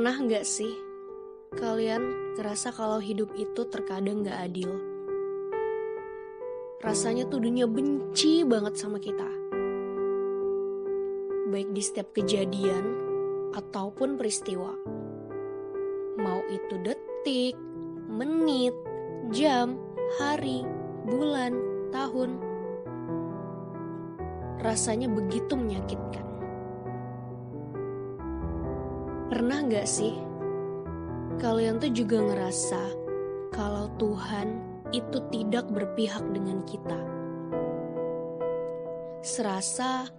Pernah nggak sih kalian ngerasa kalau hidup itu terkadang nggak adil? Rasanya tuh dunia benci banget sama kita. Baik di setiap kejadian ataupun peristiwa. Mau itu detik, menit, jam, hari, bulan, tahun. Rasanya begitu menyakitkan. Pernah gak sih kalian tuh juga ngerasa kalau Tuhan itu tidak berpihak dengan kita? Serasa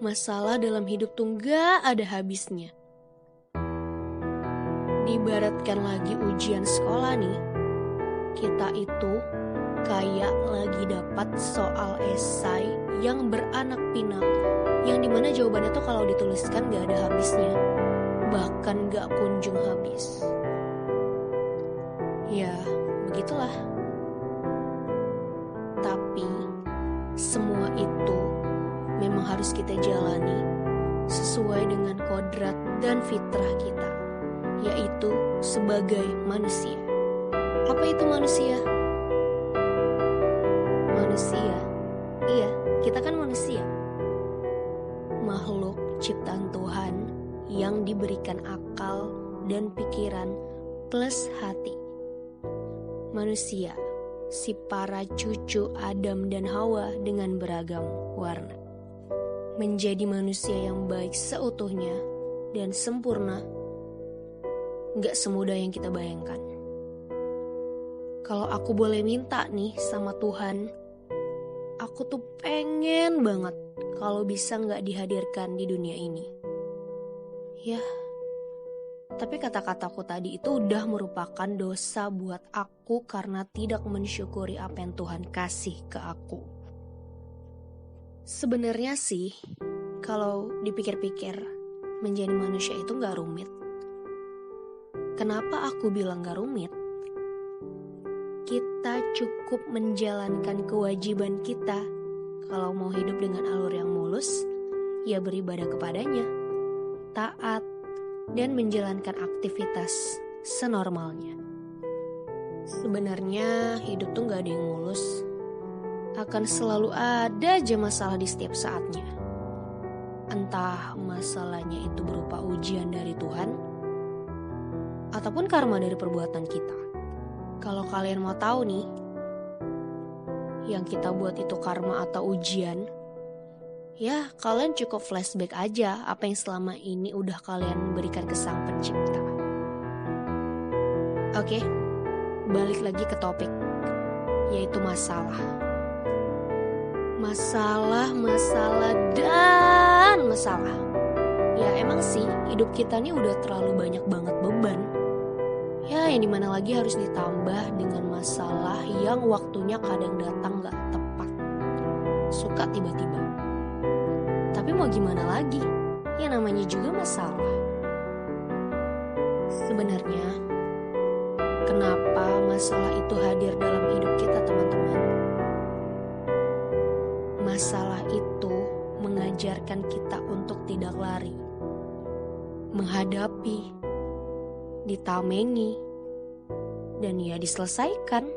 masalah dalam hidup tuh gak ada habisnya. Diibaratkan lagi ujian sekolah nih, kita itu kayak lagi dapat soal esai yang beranak pinak, yang dimana jawabannya tuh kalau dituliskan gak ada habisnya, bahkan gak kunjung habis. Ya, begitulah. Tapi semua itu memang harus kita jalani sesuai dengan kodrat dan fitrah kita, yaitu sebagai manusia. Apa itu manusia? Manusia, iya, kita kan manusia. Makhluk ciptaan Tuhan yang diberikan akal dan pikiran plus hati. Manusia, si para cucu Adam dan Hawa dengan beragam warna. Menjadi manusia yang baik seutuhnya dan sempurna, gak semudah yang kita bayangkan. Kalau aku boleh minta nih sama Tuhan, aku tuh pengen banget kalau bisa gak dihadirkan di dunia ini. Ya, tapi kata-kataku tadi itu udah merupakan dosa buat aku karena tidak mensyukuri apa yang Tuhan kasih ke aku. Sebenarnya sih, kalau dipikir-pikir, menjadi manusia itu gak rumit. Kenapa aku bilang gak rumit? Kita cukup menjalankan kewajiban kita. Kalau mau hidup dengan alur yang mulus, ya beribadah kepadanya, taat, dan menjalankan aktivitas senormalnya. Sebenarnya hidup tuh gak ada yang mulus. Akan selalu ada aja masalah di setiap saatnya. Entah masalahnya itu berupa ujian dari Tuhan ataupun karma dari perbuatan kita. Kalau kalian mau tahu nih, yang kita buat itu karma atau ujian, ya kalian cukup flashback aja apa yang selama ini udah kalian berikan ke Sang Pencipta. Oke, balik lagi ke topik, yaitu masalah. Masalah, dan masalah. Ya emang sih hidup kita nih udah terlalu banyak banget beban. Ya yang dimana lagi harus ditambah dengan masalah yang waktunya kadang datang gak tepat. Suka tiba-tiba. Tapi mau gimana lagi? Ya namanya juga masalah. Sebenarnya, kenapa masalah itu hadir dalam hidup kita, teman-teman? Masalah itu mengajarkan kita untuk tidak lari, menghadapi, ditamengi, dan ya diselesaikan.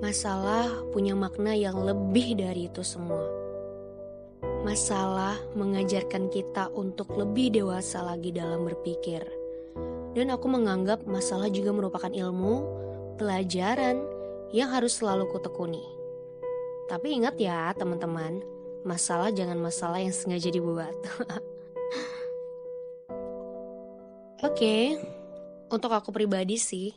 Masalah punya makna yang lebih dari itu semua. Masalah mengajarkan kita untuk lebih dewasa lagi dalam berpikir. Dan aku menganggap masalah juga merupakan ilmu, pelajaran yang harus selalu kutekuni. Tapi ingat ya teman-teman, masalah jangan masalah yang sengaja dibuat. Oke, untuk aku pribadi sih,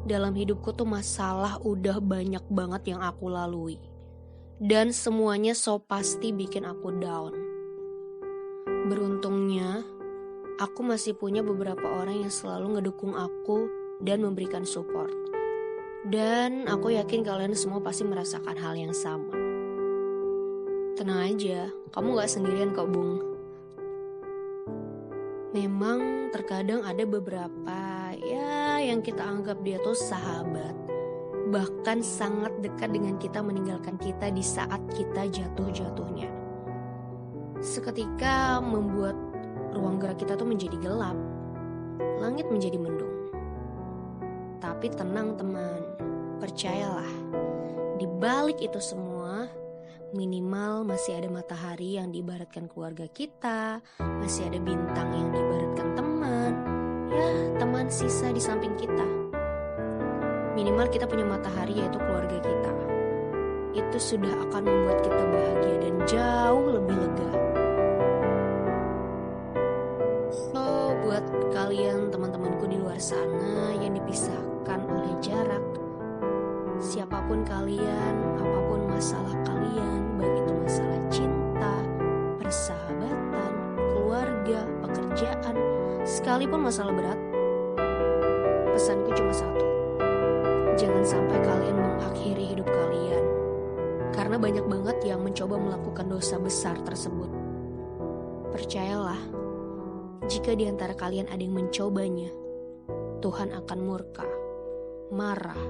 dalam hidupku tuh masalah udah banyak banget yang aku lalui. Dan semuanya so pasti bikin aku down. Beruntungnya, aku masih punya beberapa orang yang selalu ngedukung aku dan memberikan support. Dan aku yakin kalian semua pasti merasakan hal yang sama. Tenang aja, kamu gak sendirian kok Bung. Memang terkadang ada beberapa ya yang kita anggap dia tuh sahabat. Bahkan sangat dekat dengan kita meninggalkan kita di saat kita jatuh-jatuhnya. Seketika membuat ruang gerak kita tuh menjadi gelap. langit menjadi mendung. Tapi tenang teman, percayalah, di balik itu semua, minimal masih ada matahari yang diibaratkan keluarga kita, masih ada bintang yang diibaratkan teman, ya teman sisa di samping kita. Minimal kita punya matahari yaitu keluarga kita. Itu sudah akan membuat kita bahagia dan jauh lebih lega. So, buat kalian teman-temanku di luar sana yang dipisahkan oleh jarak, siapapun kalian, apapun masalah kalian, baik itu masalah cinta, persahabatan, keluarga, pekerjaan, sekalipun masalah berat, pesanku cuma satu. Jangan sampai kalian mengakhiri hidup kalian, karena banyak banget yang mencoba melakukan dosa besar tersebut. Percayalah, jika di antara kalian ada yang mencobanya, Tuhan akan murka, marah,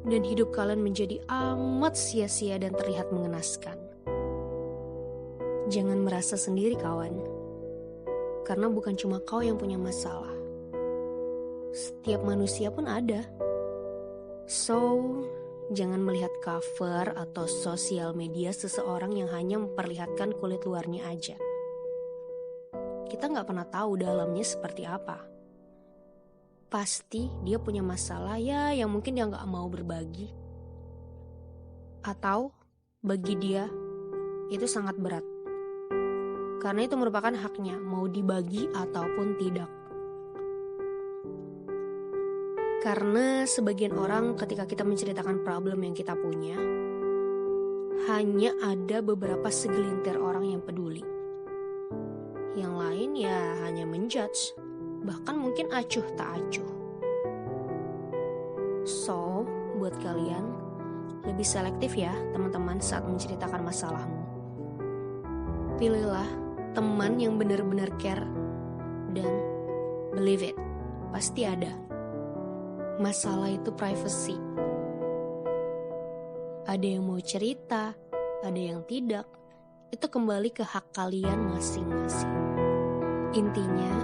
dan hidup kalian menjadi amat sia-sia dan terlihat mengenaskan. Jangan merasa sendiri kawan, karena bukan cuma kau yang punya masalah. Setiap manusia pun ada. So, jangan melihat cover atau sosial media seseorang yang hanya memperlihatkan kulit luarnya aja. Kita gak pernah tahu dalamnya seperti apa. Pasti dia punya masalah ya yang mungkin dia gak mau berbagi. Atau bagi dia itu sangat berat. Karena itu merupakan haknya mau dibagi ataupun tidak. Karena sebagian orang ketika kita menceritakan problem yang kita punya, hanya ada beberapa segelintir orang yang peduli. Yang lain ya hanya menjudge, bahkan mungkin acuh tak acuh. So, buat kalian, lebih selektif ya teman-teman saat menceritakan masalahmu. Pilihlah teman yang benar-benar care dan believe it, pasti ada. Masalah itu privacy. Ada yang mau cerita, ada yang tidak. Itu kembali ke hak kalian masing-masing. Intinya,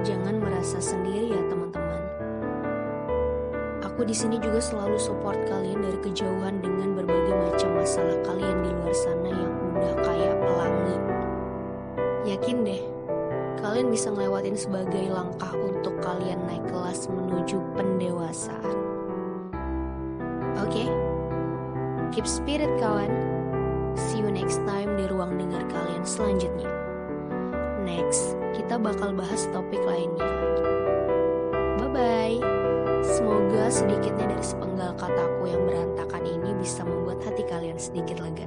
jangan merasa sendiri ya teman-teman. Aku di sini juga selalu support kalian dari kejauhan dengan berbagai macam masalah kalian di luar sana yang udah kayak pelangi. Yakin deh, kalian bisa ngelewatin sebagai langkah untuk kalian naik kelas menuju pendewasaan. Oke? Keep spirit kawan. See you next time di ruang dengar kalian selanjutnya. Next, kita bakal bahas topik lainnya. Bye-bye. Semoga sedikitnya dari sepenggal kataku yang berantakan ini bisa membuat hati kalian sedikit lega.